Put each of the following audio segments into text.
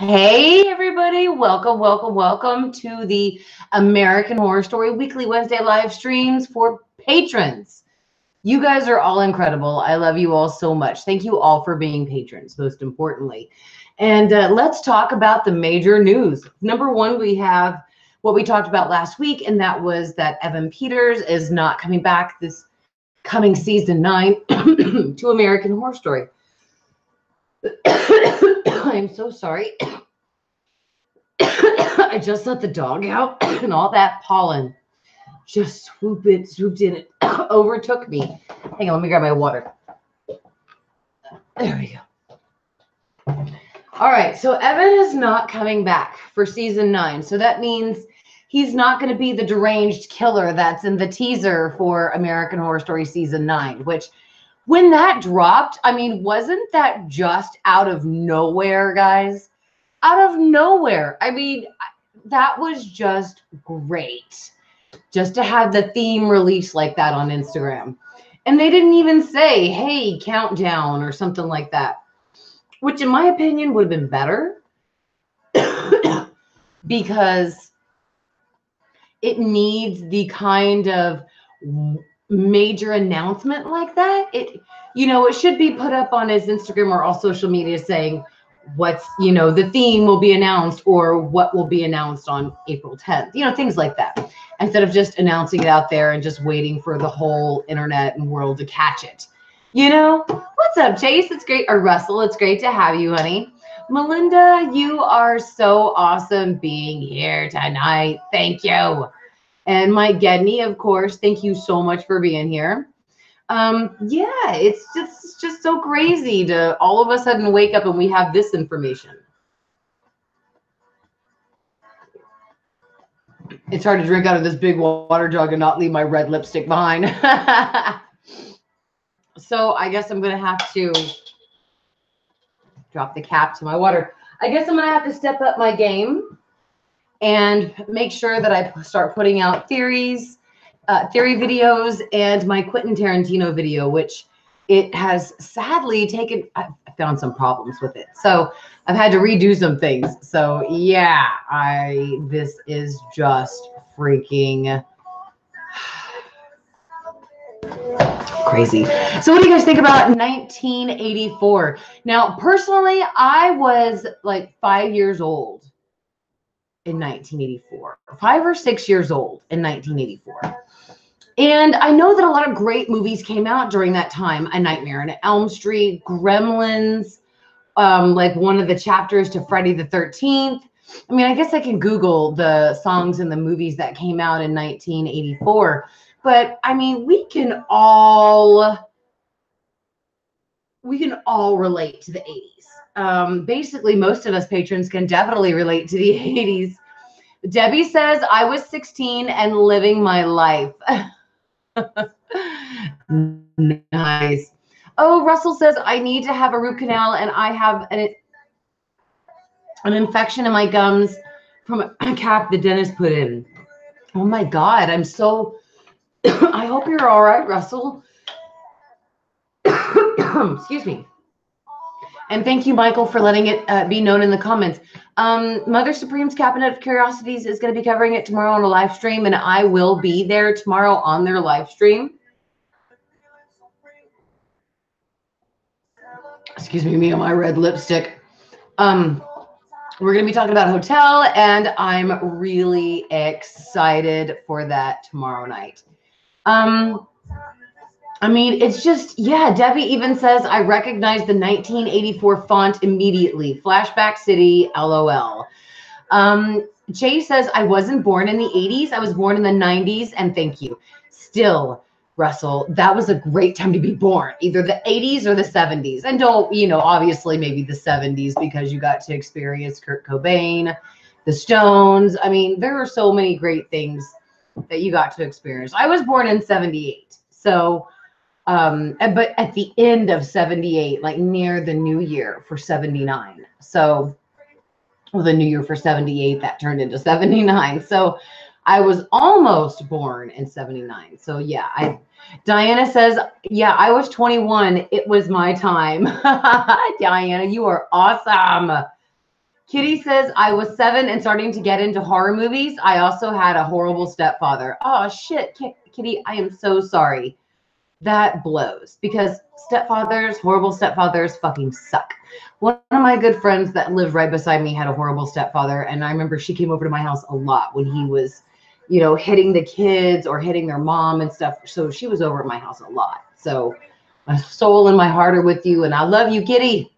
Hey everybody, welcome to the American Horror Story Weekly Wednesday live streams for patrons. You guys are all incredible. I love you all so much. Thank you all for being patrons, most importantly. And let's talk about the major news. Number one, we have what we talked about last week, and that was that Evan Peters is not coming back this coming season 9 to American Horror Story. I'm so sorry. I just let the dog out and all that pollen just swooped in, it overtook me. Hang on, let me grab my water. There we go. All right, so Evan is not coming back for season 9. So that means he's not going to be the deranged killer that's in the teaser for American Horror Story season 9, which when that dropped, I mean, wasn't that just out of nowhere, guys? Out of nowhere. I mean, that was just great. Just to have the theme released like that on Instagram. And they didn't even say, hey, countdown or something like that. Which in my opinion would have been better. Because it needs the kind of major announcement like that. It should be put up on his Instagram or all social media saying, what's, the theme will be announced or what will be announced on April 10th, things like that, instead of just announcing it out there and just waiting for the whole internet and world to catch it. What's up, Chase? It's great. Or Russell, it's great to have you, honey. Melinda, you are so awesome being here tonight. Thank you. And Mike Gedney, of course, thank you so much for being here. Yeah, it's just so crazy to all of a sudden wake up and we have this information. It's hard to drink out of this big water jug and not leave my red lipstick behind. So I guess I'm going to have to drop the cap to my water. I guess I'm going to have to step up my game and make sure that I start putting out theory videos and my Quentin Tarantino video, which it has sadly taken. I found some problems with it, so I've had to redo some things. So yeah, this is just freaking crazy. So what do you guys think about 1984? Now, personally, I was like 5 years old in 1984, 5 or 6 years old in 1984. And I know that a lot of great movies came out during that time. A Nightmare on Elm Street, Gremlins, like one of the chapters to Friday the 13th. I mean, I guess I can Google the songs and the movies that came out in 1984. But I mean, we can all relate to the 80s. Basically, most of us patrons can definitely relate to the 80s. Debbie says, I was 16 and living my life. Nice. Oh, Russell says, I need to have a root canal and I have an infection in my gums from a cap the dentist put in. Oh my God, I'm so, I hope you're all right, Russell. Excuse me. And thank you, Michael, for letting it be known in the comments. Mother Supreme's Cabinet of Curiosities is going to be covering it tomorrow on a live stream, and I will be there tomorrow on their live stream. Excuse me and my red lipstick. We're going to be talking about Hotel, and I'm really excited for that tomorrow night. I mean, it's just, yeah, Debbie even says, I recognize the 1984 font immediately. Flashback City, LOL. Jay says, I wasn't born in the 80s. I was born in the 90s, and thank you. Still, Russell, that was a great time to be born, either the 80s or the 70s. And don't, obviously maybe the 70s because you got to experience Kurt Cobain, the Stones. I mean, there are so many great things that you got to experience. I was born in 78. So, but at the end of 78, like near the new year for 79. So, well, the new year for 78, that turned into 79. So I was almost born in 79. So yeah, Diana says, yeah, I was 21. It was my time. Diana, you are awesome. Kitty says, I was 7 and starting to get into horror movies. I also had a horrible stepfather. Oh, shit, Kitty, I am so sorry. That blows because horrible stepfathers fucking suck. One of my good friends that lived right beside me had a horrible stepfather. And I remember she came over to my house a lot when he was, hitting the kids or hitting their mom and stuff. So she was over at my house a lot. So my soul and my heart are with you. And I love you, Kitty.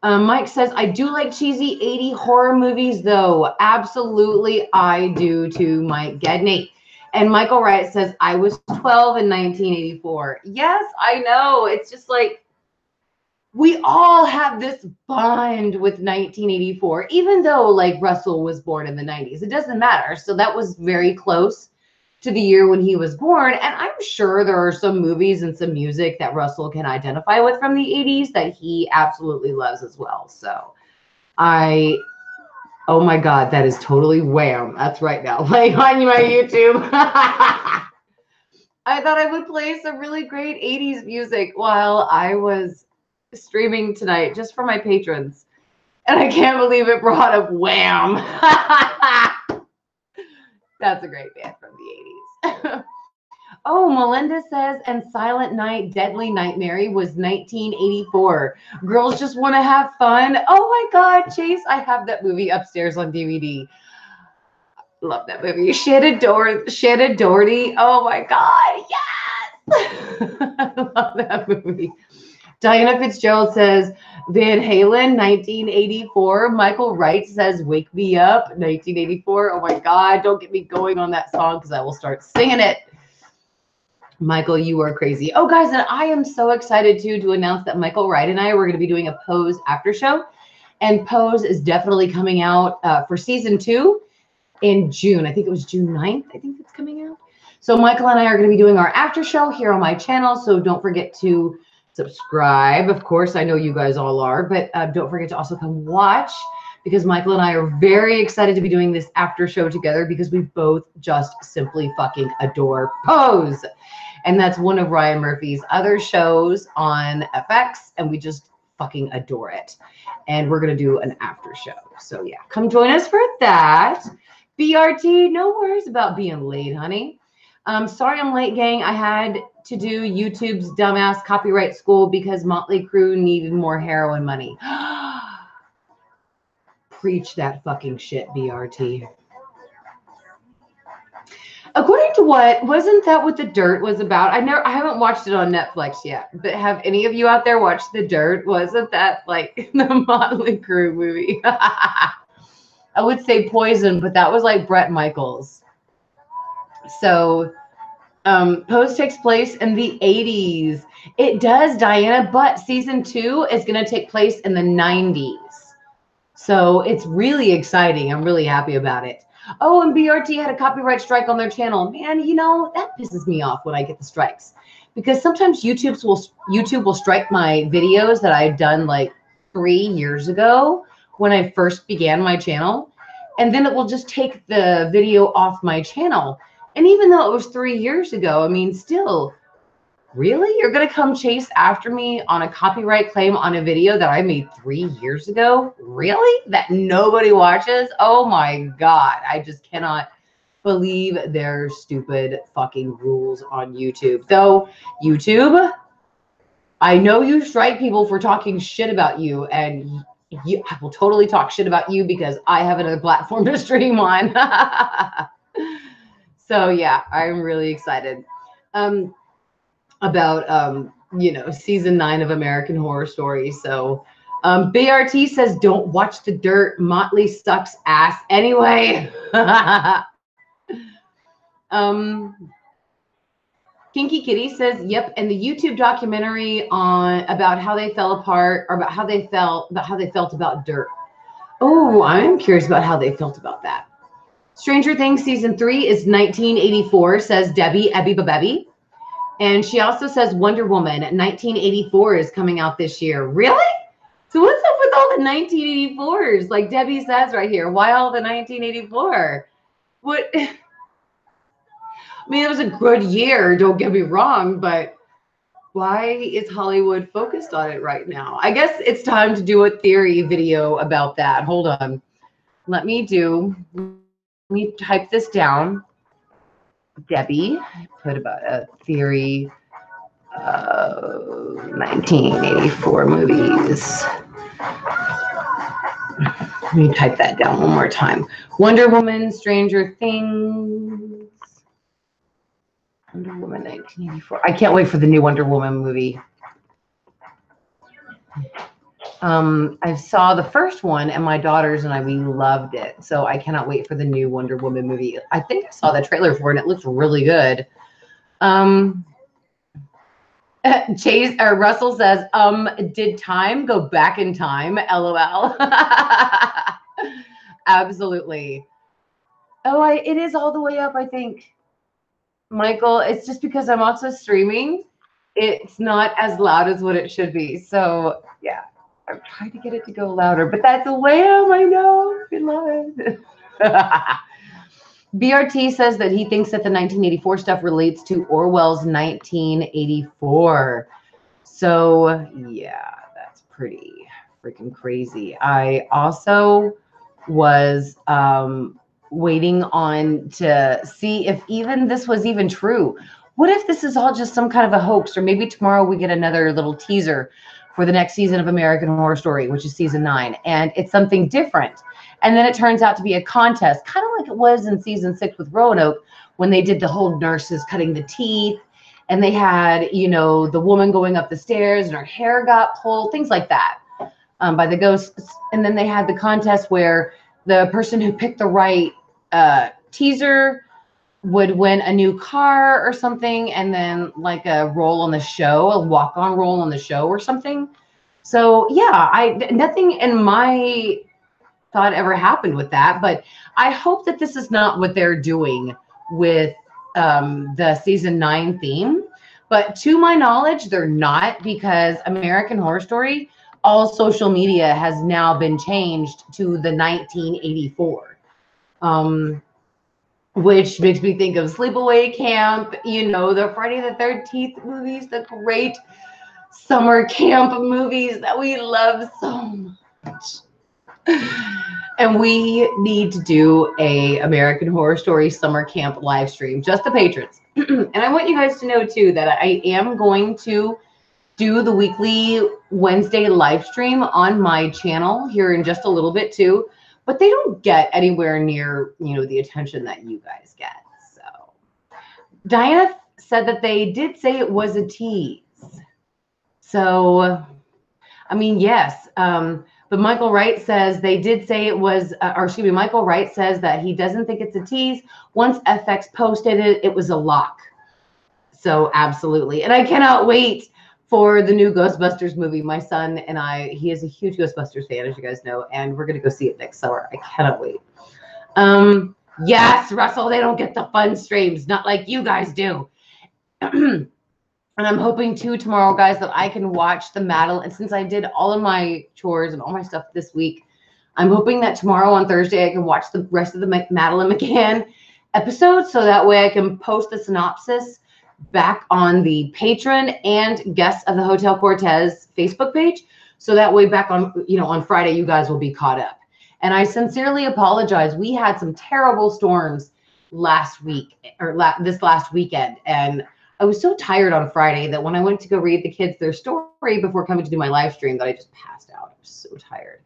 Mike says, I do like cheesy 80 horror movies, though. Absolutely, I do too, Mike Gedney. And Michael Wright says, I was 12 in 1984. Yes, I know. It's just like we all have this bond with 1984, even though like Russell was born in the 90s. It doesn't matter. So that was very close to the year when he was born. And I'm sure there are some movies and some music that Russell can identify with from the 80s that he absolutely loves as well. So oh my God, that is totally Wham. That's right now. Playing on my YouTube. I thought I would play some really great 80s music while I was streaming tonight just for my patrons. And I can't believe it brought up Wham. That's a great band from the 80s. Oh, Melinda says, and Silent Night, Deadly Nightmare was 1984. Girls just want to have fun. Oh my God, Chase, I have that movie upstairs on DVD. Love that movie. Shannon Doherty. Oh my God, yes. I love that movie. Diana Fitzgerald says, Van Halen, 1984. Michael Wright says, Wake Me Up, 1984. Oh my God, don't get me going on that song because I will start singing it. Michael, you are crazy. Oh, guys, and I am so excited to announce that Michael Wright and I were going to be doing a Pose after show. And Pose is definitely coming out for season 2 in June. I think it was June 9th. I think it's coming out. So Michael and I are going to be doing our after show here on my channel. So don't forget to subscribe. Of course, I know you guys all are, but don't forget to also come watch because Michael and I are very excited to be doing this after show together because we both just simply fucking adore Pose. And that's one of Ryan Murphy's other shows on FX, and we just fucking adore it. And we're going to do an after show. So yeah, come join us for that. BRT, no worries about being late, honey. Sorry I'm late, gang. I had to do YouTube's dumbass copyright school because Motley Crue needed more heroin money. Preach that fucking shit, BRT. According to wasn't that what The Dirt was about? I haven't watched it on Netflix yet, but have any of you out there watched The Dirt? Wasn't that like the Motley Crue movie? I would say Poison, but that was like Bret Michaels. So Pose takes place in the 80s. It does, Diana, but season 2 is going to take place in the 90s. So it's really exciting. I'm really happy about it. Oh, and BRT had a copyright strike on their channel. Man, that pisses me off when I get the strikes. Because sometimes YouTube will strike my videos that I've done like 3 years ago when I first began my channel. And then it will just take the video off my channel. And even though it was 3 years ago, I mean, still, really? You're going to come chase after me on a copyright claim on a video that I made 3 years ago? Really? That nobody watches? Oh my God. I just cannot believe their stupid fucking rules on YouTube. Though, YouTube, I know you strike people for talking shit about you, and I will totally talk shit about you because I have another platform to stream on. So yeah, I'm really excited about season 9 of American Horror Story. So BRT says don't watch The Dirt. Motley sucks ass anyway. Kinky Kitty says, yep, and the YouTube documentary about how they fell apart, or about how they felt about Dirt. Oh, I'm curious about how they felt about that. Stranger Things season 3 is 1984, says Debbie Ebby. And she also says Wonder Woman 1984 is coming out this year. Really? So what's up with all the 1984s? Like Debbie says right here, why all the 1984? What? I mean, it was a good year, don't get me wrong, but Why is Hollywood focused on it right now? I guess it's time to do a theory video about that. Hold on. Let me type this down. Debbie, put about a theory of 1984 movies. Let me type that down one more time. Wonder Woman, Stranger Things. Wonder Woman 1984. I can't wait for the new Wonder Woman movie. I saw the first one, and my daughters and we loved it. So I cannot wait for the new Wonder Woman movie. I think I saw the trailer for it, and it looks really good. Russell says, did time go back in time? LOL. Absolutely. Oh, it is all the way up, I think. Michael, it's just because I'm also streaming. It's not as loud as what it should be. So, yeah, I'm trying to get it to go louder, but that's a wham, I know. We love it. BRT says that he thinks that the 1984 stuff relates to Orwell's 1984. So, yeah, that's pretty freaking crazy. I also was waiting on to see if even this was even true. What if this is all just some kind of a hoax, or maybe tomorrow we get another little teaser for the next season of American Horror Story, which is season 9, and it's something different. And then it turns out to be a contest, kind of like it was in season 6 with Roanoke, when they did the whole nurses cutting the teeth, and they had, you know, the woman going up the stairs and her hair got pulled, things like that, by the ghosts. And then they had the contest where the person who picked the right teaser would win a new car or something, and then like a role on the show, a walk-on role on the show or something. So yeah, nothing in my thought ever happened with that, but I hope that this is not what they're doing with the season 9 theme. But to my knowledge, they're not, because American Horror Story, all social media has now been changed to the 1984, which makes me think of Sleepaway Camp, you know, the Friday the 13th movies, the great summer camp movies that we love so much. And we need to do a American Horror Story summer camp live stream, just the patrons. And I want you guys to know too that I am going to do the weekly Wednesday live stream on my channel here in just a little bit too, but they don't get anywhere near, you know, the attention that you guys get. So Diana said that they did say it was a tease. So, I mean, yes, but Michael Wright says they did say it was, Michael Wright says that he doesn't think it's a tease. Once FX posted it, it was a lock. So absolutely. And I cannot wait for the new Ghostbusters movie. My son and he is a huge Ghostbusters fan, as you guys know, and we're going to go see it next summer. I cannot wait. Yes, Russell, they don't get the fun streams, not like you guys do. And I'm hoping too tomorrow, guys, that I can watch the Madeline. And since I did all of my chores and all my stuff this week, I'm hoping that tomorrow on Thursday I can watch the rest of the Madeline McCann episode, so that way I can post the synopsis back on the Patron and Guests of the Hotel Cortez Facebook page. So that way back on, you know, on Friday, you guys will be caught up. And I sincerely apologize. We had some terrible storms last week, or this last weekend, and I was so tired on Friday that when I went to go read the kids their story before coming to do my live stream, that I just passed out. I was so tired.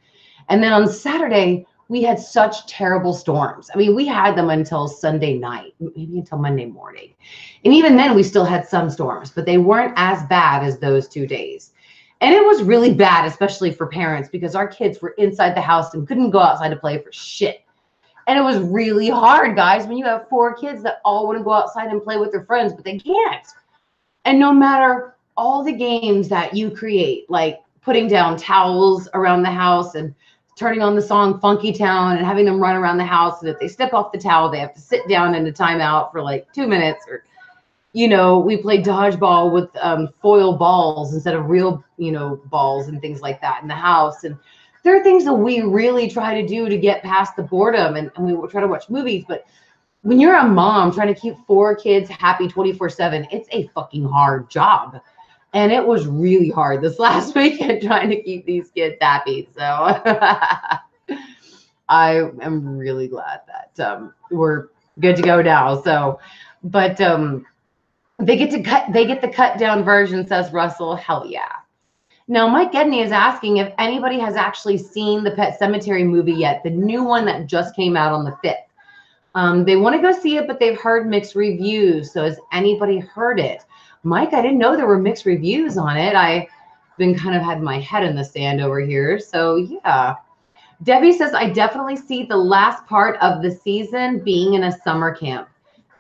And then on Saturday, we had such terrible storms. I mean, we had them until Sunday night, maybe until Monday morning. And even then, we still had some storms, but they weren't as bad as those 2 days. And it was really bad, especially for parents, because our kids were inside the house and couldn't go outside to play for shit. And it was really hard, guys, when you have 4 kids that all want to go outside and play with their friends, but they can't. And no matter all the games that you create, like putting down towels around the house and turning on the song Funky Town and having them run around the house, and if they step off the towel, they have to sit down in a timeout for like 2 minutes. Or, you know, we played dodgeball with foil balls instead of real, you know, balls and things like that in the house. And there are things that we really try to do to get past the boredom, and we try to watch movies. But when you're a mom trying to keep 4 kids happy 24/7, it's a fucking hard job. And it was really hard this last weekend trying to keep these kids happy. So I am really glad that we're good to go now. So, but they get the cut down version, says Russell. Hell yeah. Now, Mike Gedney is asking if anybody has actually seen the Pet Sematary movie yet, the new one that just came out on the 5th. They want to go see it, but they've heard mixed reviews. So has anybody heard it? Mike, I didn't know there were mixed reviews on it. I've been kind of had my head in the sand over here. So yeah. Debbie says, I definitely see the last part of the season being in a summer camp.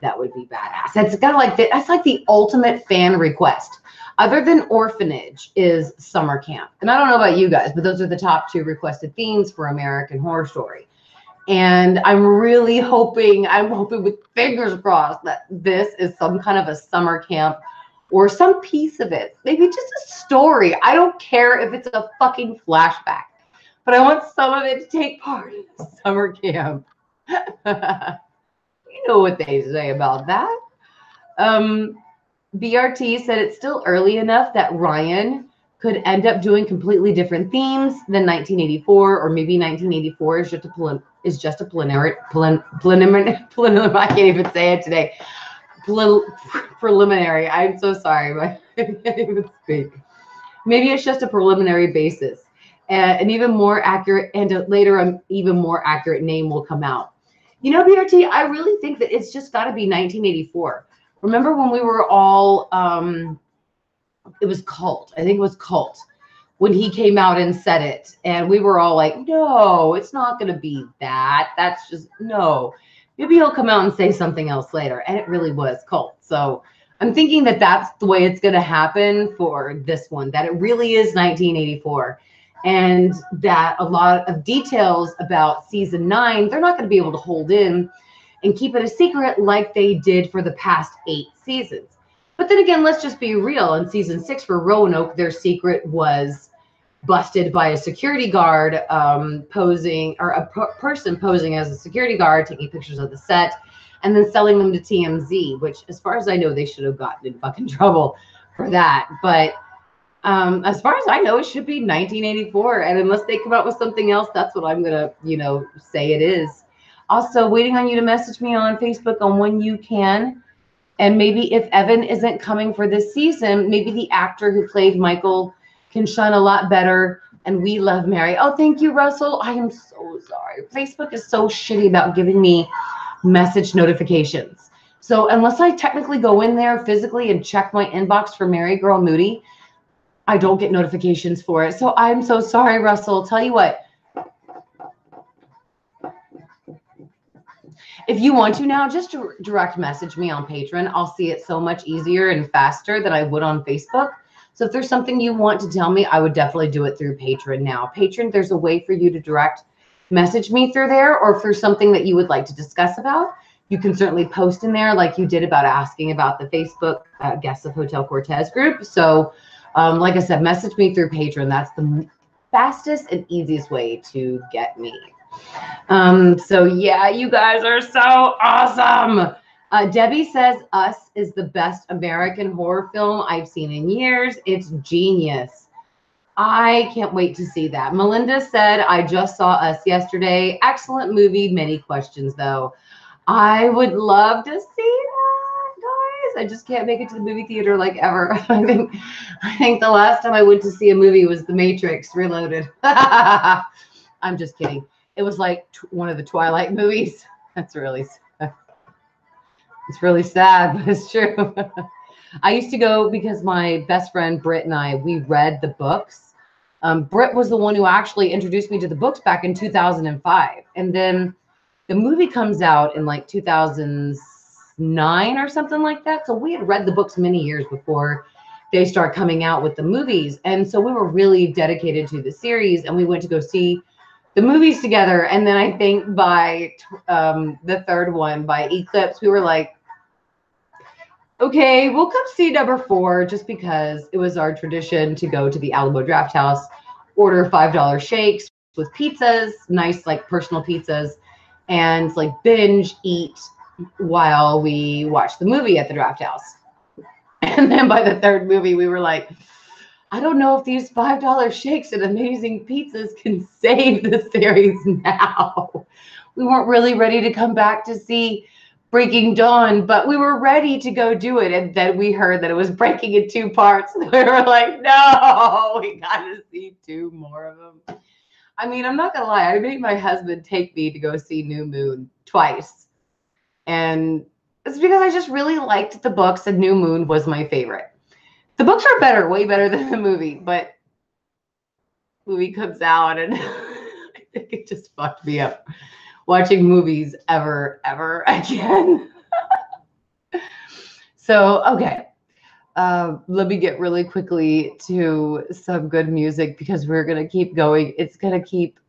That would be badass. That's kind of like that's like the ultimate fan request. Other than orphanage is summer camp. And I don't know about you guys, but those are the top 2 requested themes for American Horror Story. And I'm really hoping, with fingers crossed, that this is some kind of a summer camp or some piece of it. Maybe just a story. I don't care if it's a fucking flashback, but I want some of it to take part in the summer camp. You know what they say about that. BRT said it's still early enough that Ryan could end up doing completely different themes than 1984, or maybe 1984 is just a preliminary. I can't even say it today. Preliminary. I'm so sorry, but I can't even speak. Maybe it's just a preliminary basis, and even more accurate, and later an even more accurate name will come out. You know, BRT, I really think that it's just got to be 1984. Remember when we were all, it was Cult. I think it was Cult when he came out and said it. And we were all like, no, it's not going to be that. That's just, no. Maybe he'll come out and say something else later. And it really was Cult. So I'm thinking that that's the way it's going to happen for this one, that it really is 1984. And that a lot of details about season 9, they're not going to be able to hold in and keep it a secret like they did for the past 8 seasons. But then again, let's just be real. In season 6 for Roanoke, their secret was busted by a security guard posing, or a person posing as a security guard, taking pictures of the set and then selling them to TMZ, which as far as I know, they should have gotten in fucking trouble for that. But as far as I know, it should be 1984. And unless they come out with something else, that's what I'm going to, say it is. Also, waiting on you to message me on Facebook on when you can. And maybe if Evan isn't coming for this season, maybe the actor who played Michael can shine a lot better. And we love Mary. Oh, thank you, Russell. I am so sorry. Facebook is so shitty about giving me message notifications. So unless I technically go in there physically and check my inbox for MaryGirl Moody, I don't get notifications for it. So I'm so sorry, Russell. Tell you what. If you want to now, just direct message me on Patron. I'll see it so much easier and faster than I would on Facebook. So if there's something you want to tell me, I would definitely do it through Patron now. Patron, there's a way for you to direct message me through there, or if there's something that you would like to discuss about, you can certainly post in there like you did about asking about the Facebook Guests of Hotel Cortez group. So like I said, message me through Patron. That's the fastest and easiest way to get me. So yeah, you guys are so awesome. Debbie says Us is the best American horror film I've seen in years. It's genius. I can't wait to see that. Melinda said, I just saw Us yesterday. Excellent movie. Many questions though. I would love to see that, guys. I just can't make it to the movie theater like ever. I think the last time I went to see a movie was The Matrix Reloaded. I'm just kidding. It was like one of the Twilight movies. That's really sad. It's really sad, but it's true. I used to go because my best friend Britt and I, we read the books. Britt was the one who actually introduced me to the books back in 2005. And then the movie comes out in like 2009 or something like that. So we had read the books many years before they start coming out with the movies. And so we were really dedicated to the series, and we went to go see the movies together. And then I think by the third one, by Eclipse, we were like, okay, we'll come see number 4, just because it was our tradition to go to the Alamo Draft House, order $5 shakes with pizzas, nice like personal pizzas, and like binge eat while we watch the movie at the Draft House. And then by the third movie, we were like, I don't know if these $5 shakes and amazing pizzas can save the series now. We weren't really ready to come back to see Breaking Dawn, but we were ready to go do it. And then we heard that it was breaking in 2 parts. We were like, no, we got to see 2 more of them. I mean, I'm not going to lie. I made my husband take me to go see New Moon twice. And it's because I just really liked the books, and New Moon was my favorite. The books are better, way better than the movie, but the movie comes out and I think it just fucked me up watching movies ever again. So, okay. Let me get really quickly to some good music because we're going to keep going. It's going to keep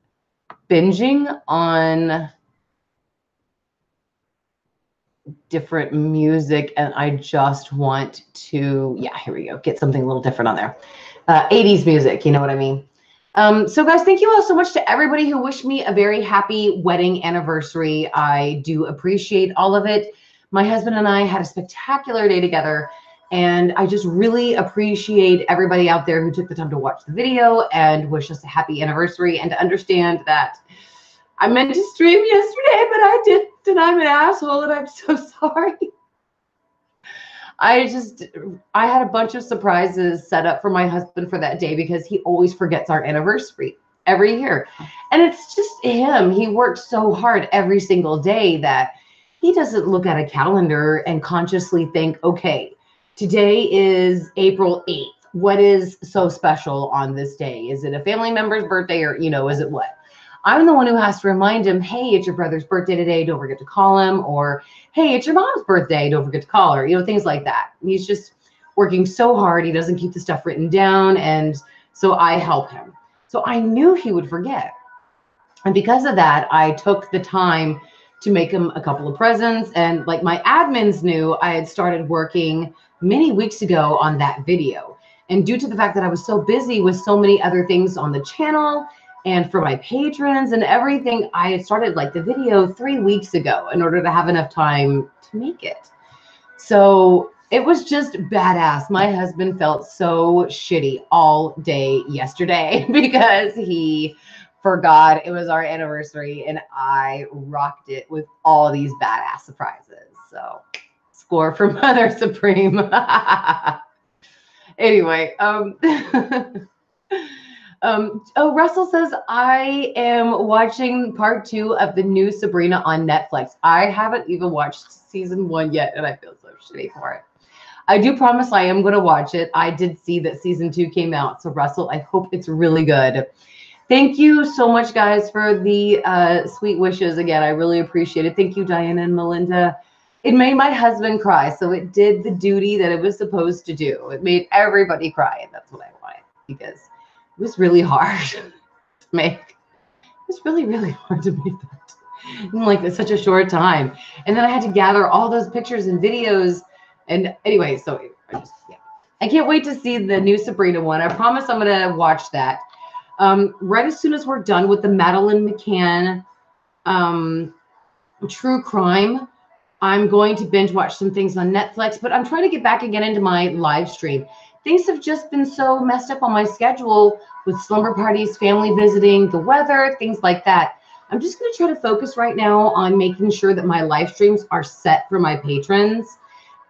binging on different music, and I just want to, yeah, here we go, get something a little different on there. 80s music, you know what I mean? So guys, thank you all so much to everybody who wished me a very happy wedding anniversary. I do appreciate all of it. My husband and I had a spectacular day together, and I just really appreciate everybody out there who took the time to watch the video and wish us a happy anniversary, and to understand that I meant to stream yesterday, but I didn't, and I'm an asshole, and I'm so sorry. I had a bunch of surprises set up for my husband for that day because he always forgets our anniversary every year. And it's just him. He works so hard every single day that he doesn't look at a calendar and consciously think, okay, today is April 8th. What is so special on this day? Is it a family member's birthday, or, you know, is it what? I'm the one who has to remind him, hey, it's your brother's birthday today, don't forget to call him. Or, hey, it's your mom's birthday, don't forget to call her. You know, things like that. He's just working so hard. He doesn't keep the stuff written down. And so I help him. So I knew he would forget. And because of that, I took the time to make him a couple of presents. And like my admins knew, I had started working many weeks ago on that video. And due to the fact that I was so busy with so many other things on the channel, and for my patrons and everything, I started like the video 3 weeks ago in order to have enough time to make it. So it was just badass. My husband felt so shitty all day yesterday because he forgot it was our anniversary, and I rocked it with all these badass surprises. So score for Mother Supreme. Anyway, oh, Russell says, I am watching part 2 of the new Sabrina on Netflix. I haven't even watched season 1 yet, and I feel so shitty for it. I do promise I am going to watch it. I did see that season 2 came out. So Russell, I hope it's really good. Thank you so much, guys, for the sweet wishes. Again, I really appreciate it. Thank you, Diana and Melinda. It made my husband cry. So it did the duty that it was supposed to do. It made everybody cry. And that's what I wanted, because it was really hard to make. It was really, really hard to make that in like such a short time. And then I had to gather all those pictures and videos. And anyway, so I can't wait to see the new Sabrina one. I promise I'm going to watch that. Right as soon as we're done with the Madeline McCann true crime, I'm going to binge watch some things on Netflix, but I'm trying to get back again into my live stream. Things have just been so messed up on my schedule with slumber parties, family visiting, the weather, things like that. I'm just going to try to focus right now on making sure that my live streams are set for my patrons,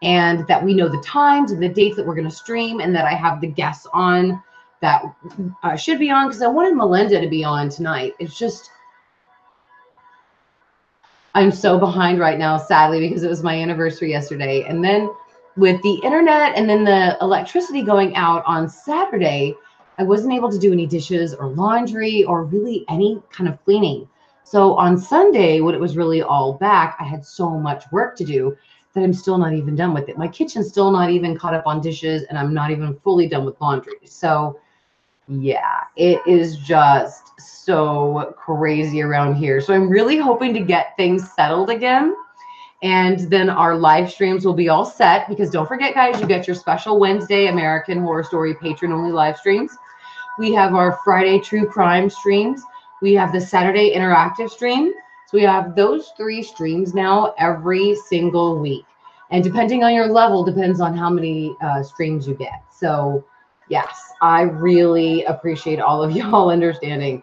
and that we know the times and the dates that we're going to stream, and that I have the guests on that should be on, because I wanted Melinda to be on tonight. It's just, I'm so behind right now, sadly, because it was my anniversary yesterday. And then with the internet and then the electricity going out on Saturday, I wasn't able to do any dishes or laundry or really any kind of cleaning. So on Sunday, when it was really all back, I had so much work to do that I'm still not even done with it. My kitchen's still not even caught up on dishes, and I'm not even fully done with laundry. So yeah, it is just so crazy around here. So I'm really hoping to get things settled again. And then our live streams will be all set, because don't forget, guys, you get your special Wednesday American Horror Story patron-only live streams. We have our Friday true crime streams. We have the Saturday interactive stream. So we have those 3 streams now every single week. And depending on your level, depends on how many streams you get. So yes, I really appreciate all of y'all understanding.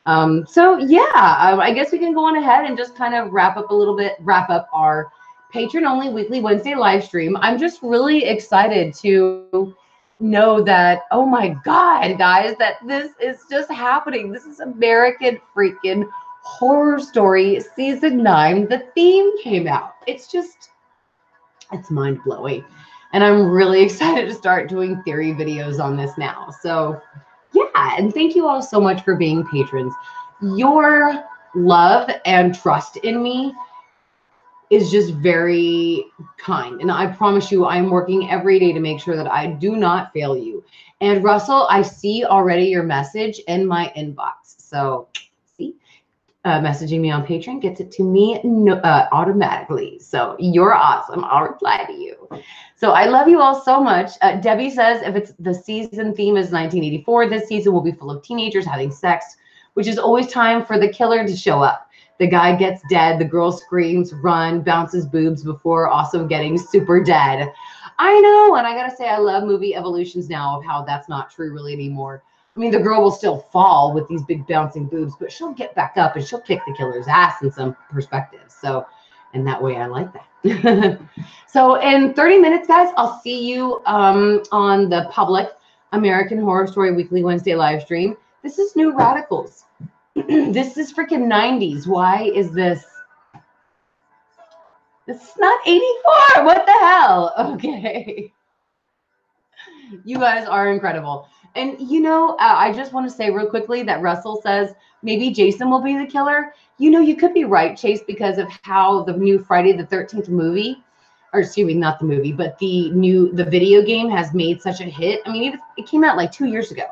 So yeah, I guess we can go on ahead and just kind of wrap up our patron only weekly Wednesday live stream. I'm just really excited to know that, oh my God, guys, that this is just happening. This is American freaking Horror Story season 9. The theme came out. It's mind blowing. And I'm really excited to start doing theory videos on this now. So yeah, and thank you all so much for being patrons. Your love and trust in me is just very kind. And I promise you, I'm working every day to make sure that I do not fail you. And Russell, I see already your message in my inbox. So see, messaging me on Patreon gets it to me automatically. So you're awesome. I'll reply to you. So I love you all so much. Debbie says if it's the season theme is 1984, this season will be full of teenagers having sex, which is always time for the killer to show up. The guy gets dead. The girl screams, run, bounces boobs before also getting super dead. I know. And I got to say, I love movie evolutions now of how that's not true really anymore. I mean, the girl will still fall with these big bouncing boobs, but she'll get back up and she'll kick the killer's ass in some perspectives. So, and that way I like that. So in 30 minutes, guys, I'll see you on the public American Horror Story Weekly Wednesday live stream. This is New Radicals. This is freaking 90s. Why is this? This is not 84. What the hell? Okay. You guys are incredible. And, you know, I just want to say real quickly that Russell says maybe Jason will be the killer. You know, you could be right, Chase, because of how the new Friday the 13th movie, or excuse me, not the movie, but the video game has made such a hit. I mean, it came out like 2 years ago.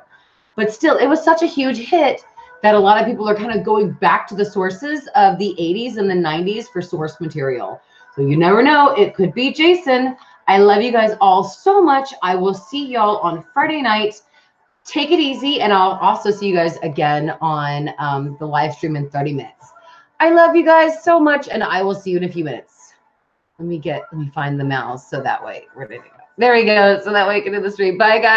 But still, it was such a huge hit that a lot of people are kind of going back to the sources of the 80s and the 90s for source material. So you never know. It could be Jason. I love you guys all so much. I will see y'all on Friday night. Take it easy, and I'll also see you guys again on the live stream in 30 minutes. I love you guys so much, and I will see you in a few minutes. Let me find the mouse so that way, where did it go? There we go. So that way I can do the stream. Bye, guys.